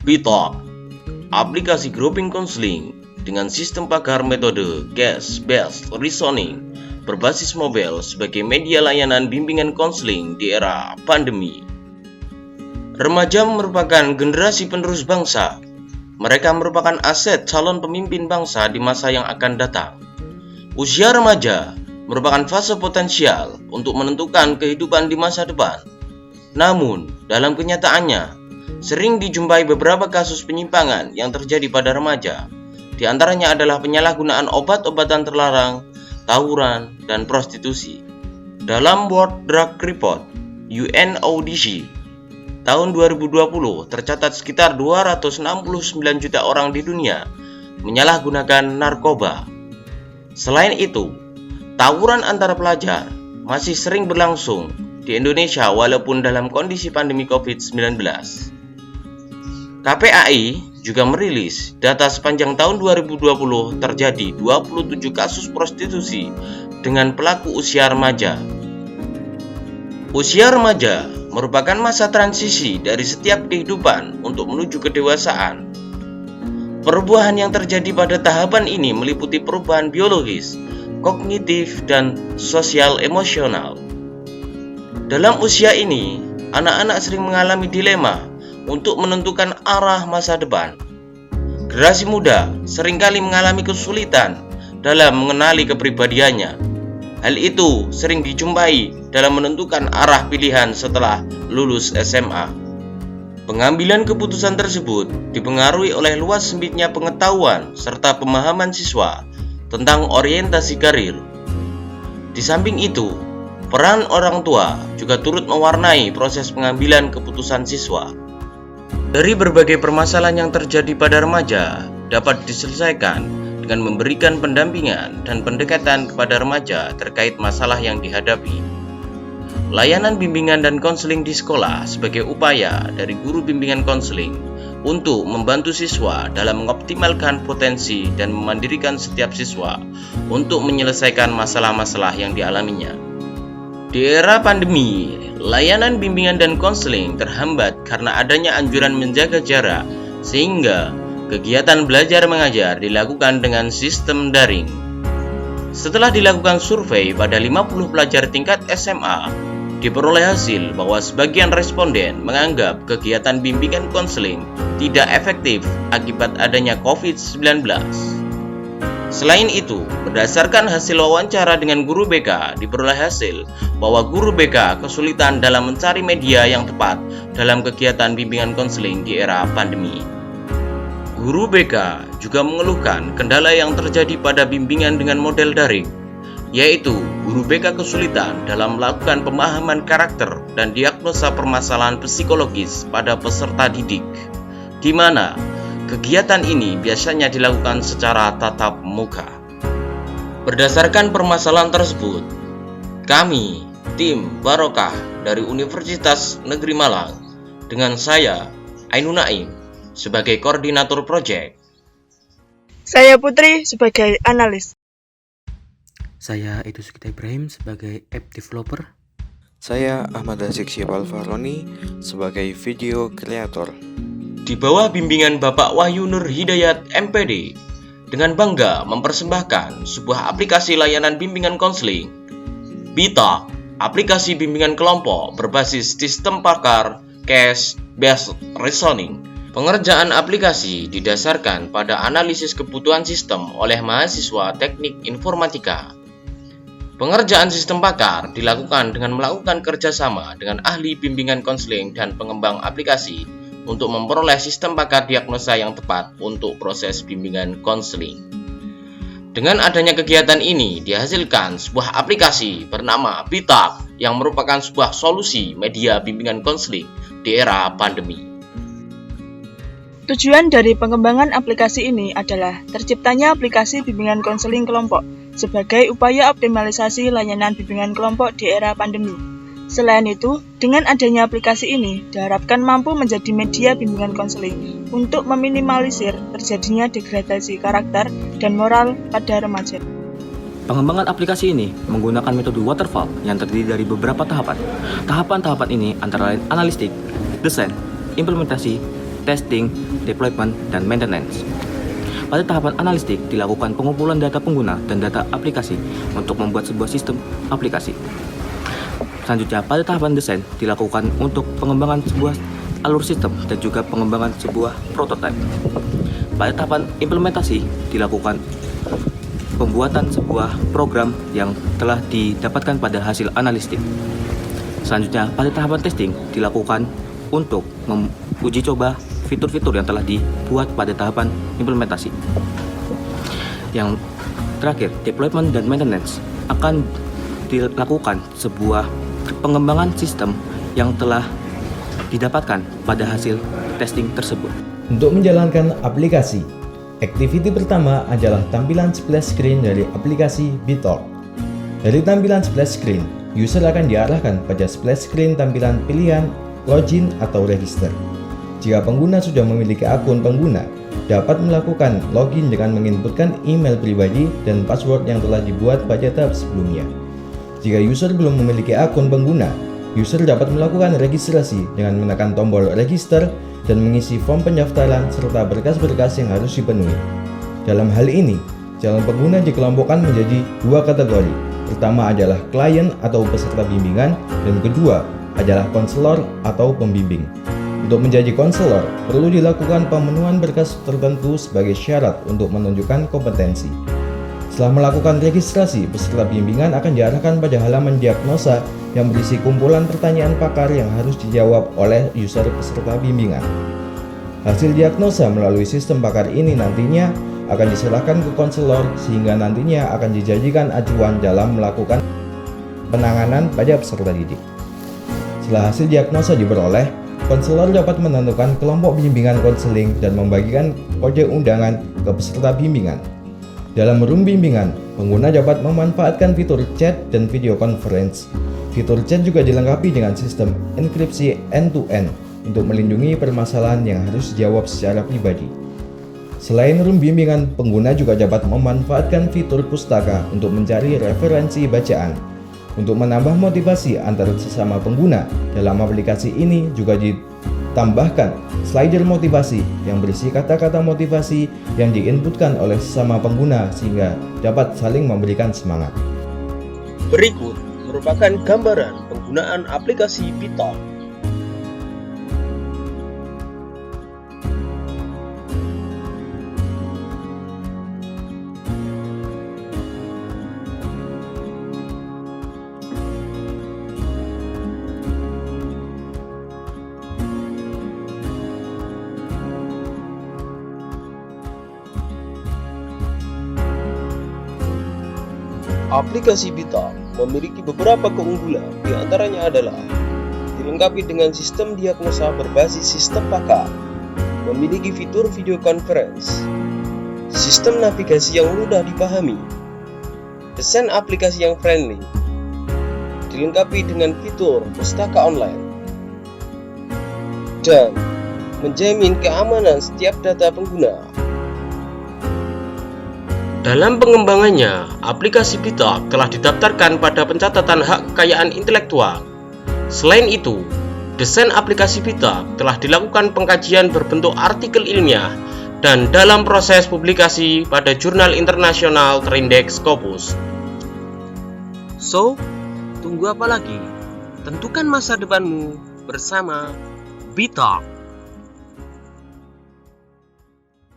Bitalk, aplikasi grouping konseling dengan sistem pakar metode case-based reasoning berbasis mobile sebagai media layanan bimbingan konseling di era pandemi. Remaja merupakan generasi penerus bangsa. Mereka merupakan aset calon pemimpin bangsa di masa yang akan datang. Usia remaja merupakan fase potensial untuk menentukan kehidupan di masa depan. Namun, dalam kenyataannya, sering dijumpai beberapa kasus penyimpangan yang terjadi pada remaja. Di antaranya adalah penyalahgunaan obat-obatan terlarang, tawuran, dan prostitusi. Dalam World Drug Report (UNODC) tahun 2020 tercatat sekitar 269 juta orang di dunia menyalahgunakan narkoba. Selain itu, tawuran antara pelajar masih sering berlangsung di Indonesia walaupun dalam kondisi pandemi COVID-19. KPAI juga merilis data sepanjang tahun 2020 terjadi 27 kasus prostitusi dengan pelaku usia remaja. Usia remaja merupakan masa transisi dari setiap kehidupan untuk menuju kedewasaan. Perubahan yang terjadi pada tahapan ini meliputi perubahan biologis, kognitif, dan sosial emosional. Dalam usia ini, anak-anak sering mengalami dilema untuk menentukan arah masa depan. Generasi muda seringkali mengalami kesulitan dalam mengenali kepribadiannya. Hal itu sering dijumpai dalam menentukan arah pilihan setelah lulus SMA. Pengambilan keputusan tersebut dipengaruhi oleh luas sempitnya pengetahuan serta pemahaman siswa tentang orientasi karir. Di samping itu, peran orang tua juga turut mewarnai proses pengambilan keputusan siswa. Dari berbagai permasalahan yang terjadi pada remaja dapat diselesaikan dengan memberikan pendampingan dan pendekatan kepada remaja terkait masalah yang dihadapi. Layanan bimbingan dan konseling di sekolah sebagai upaya dari guru bimbingan konseling untuk membantu siswa dalam mengoptimalkan potensi dan memandirikan setiap siswa untuk menyelesaikan masalah-masalah yang dialaminya. Di era pandemi, layanan bimbingan dan konseling terhambat karena adanya anjuran menjaga jarak, sehingga kegiatan belajar mengajar dilakukan dengan sistem daring. Setelah dilakukan survei pada 50 pelajar tingkat SMA, diperoleh hasil bahwa sebagian responden menganggap kegiatan bimbingan konseling tidak efektif akibat adanya COVID-19. Selain itu, berdasarkan hasil wawancara dengan guru BK, diperoleh hasil bahwa guru BK kesulitan dalam mencari media yang tepat dalam kegiatan bimbingan konseling di era pandemi. Guru BK juga mengeluhkan kendala yang terjadi pada bimbingan dengan model daring, yaitu guru BK kesulitan dalam melakukan pemahaman karakter dan diagnosa permasalahan psikologis pada peserta didik, di mana kegiatan ini biasanya dilakukan secara tatap muka. Berdasarkan permasalahan tersebut, kami, tim Barokah dari Universitas Negeri Malang, dengan saya, Ainun Naim, sebagai koordinator proyek. Saya Putri sebagai analis. Saya Itu Sukita Ibrahim sebagai app developer. Saya Ahmad Azik Syibal Farloni sebagai video creator. Di bawah bimbingan Bapak Wahyu Nur Hidayat MPD, dengan bangga mempersembahkan sebuah aplikasi layanan bimbingan konseling, Bitalk, aplikasi bimbingan kelompok berbasis sistem pakar case-based reasoning. Pengerjaan aplikasi didasarkan pada analisis kebutuhan sistem oleh mahasiswa teknik informatika. Pengerjaan sistem pakar dilakukan dengan melakukan kerjasama dengan ahli bimbingan konseling dan pengembang aplikasi untuk memperoleh sistem pakar diagnosa yang tepat untuk proses bimbingan konseling. Dengan adanya kegiatan ini dihasilkan sebuah aplikasi bernama Bitalk yang merupakan sebuah solusi media bimbingan konseling di era pandemi. Tujuan dari pengembangan aplikasi ini adalah terciptanya aplikasi bimbingan konseling kelompok sebagai upaya optimalisasi layanan bimbingan kelompok di era pandemi. Selain itu, dengan adanya aplikasi ini diharapkan mampu menjadi media bimbingan konseling untuk meminimalisir terjadinya degradasi karakter dan moral pada remaja. Pengembangan aplikasi ini menggunakan metode waterfall yang terdiri dari beberapa tahapan. Tahapan-tahapan ini antara lain analistik, desain, implementasi, testing, deployment, dan maintenance. Pada tahapan analistik dilakukan pengumpulan data pengguna dan data aplikasi untuk membuat sebuah sistem aplikasi. Selanjutnya, pada tahapan desain dilakukan untuk pengembangan sebuah alur sistem dan juga pengembangan sebuah prototipe. Pada tahapan implementasi dilakukan pembuatan sebuah program yang telah didapatkan pada hasil analistik. Selanjutnya, pada tahapan testing dilakukan untuk uji coba fitur-fitur yang telah dibuat pada tahapan implementasi. Yang terakhir, deployment dan maintenance akan dilakukan sebuah pengembangan sistem yang telah didapatkan pada hasil testing tersebut. Untuk menjalankan aplikasi, activity pertama adalah tampilan splash screen dari aplikasi BitTalk. Dari tampilan splash screen, user akan diarahkan pada splash screen tampilan pilihan login atau register. Jika pengguna sudah memiliki akun pengguna, dapat melakukan login dengan menginputkan email pribadi dan password yang telah dibuat pada tahap sebelumnya. Jika user belum memiliki akun pengguna, user dapat melakukan registrasi dengan menekan tombol register dan mengisi form pendaftaran serta berkas-berkas yang harus dipenuhi. Dalam hal ini, calon pengguna dikelompokkan menjadi dua kategori. Pertama adalah klien atau peserta bimbingan, dan kedua adalah konselor atau pembimbing. Untuk menjadi konselor, perlu dilakukan pemenuhan berkas tertentu sebagai syarat untuk menunjukkan kompetensi. Setelah melakukan registrasi, peserta bimbingan akan diarahkan pada halaman diagnosa yang berisi kumpulan pertanyaan pakar yang harus dijawab oleh user peserta bimbingan. Hasil diagnosa melalui sistem pakar ini nantinya akan diserahkan ke konselor sehingga nantinya akan dijadikan acuan dalam melakukan penanganan pada peserta didik. Setelah hasil diagnosa diperoleh, konselor dapat menentukan kelompok bimbingan konseling dan membagikan kode undangan ke peserta bimbingan. Dalam room bimbingan, pengguna dapat memanfaatkan fitur chat dan video conference. Fitur chat juga dilengkapi dengan sistem enkripsi end-to-end untuk melindungi permasalahan yang harus dijawab secara pribadi. Selain room bimbingan, pengguna juga dapat memanfaatkan fitur pustaka untuk mencari referensi bacaan. Untuk menambah motivasi antar sesama pengguna, dalam aplikasi ini juga ditambahkan slider motivasi yang berisi kata-kata motivasi yang diinputkan oleh sesama pengguna sehingga dapat saling memberikan semangat. Berikut merupakan gambaran penggunaan aplikasi BitTalk. Aplikasi BitTalk memiliki beberapa keunggulan, di antaranya adalah dilengkapi dengan sistem diagnosa berbasis sistem pakar, memiliki fitur video conference, sistem navigasi yang mudah dipahami, desain aplikasi yang friendly, dilengkapi dengan fitur pustaka online, dan menjamin keamanan setiap data pengguna. Dalam pengembangannya, aplikasi BitTalk telah didaftarkan pada pencatatan hak kekayaan intelektual. Selain itu, desain aplikasi BitTalk telah dilakukan pengkajian berbentuk artikel ilmiah dan dalam proses publikasi pada jurnal internasional terindeks Scopus. So, tunggu apa lagi? Tentukan masa depanmu bersama BitTalk.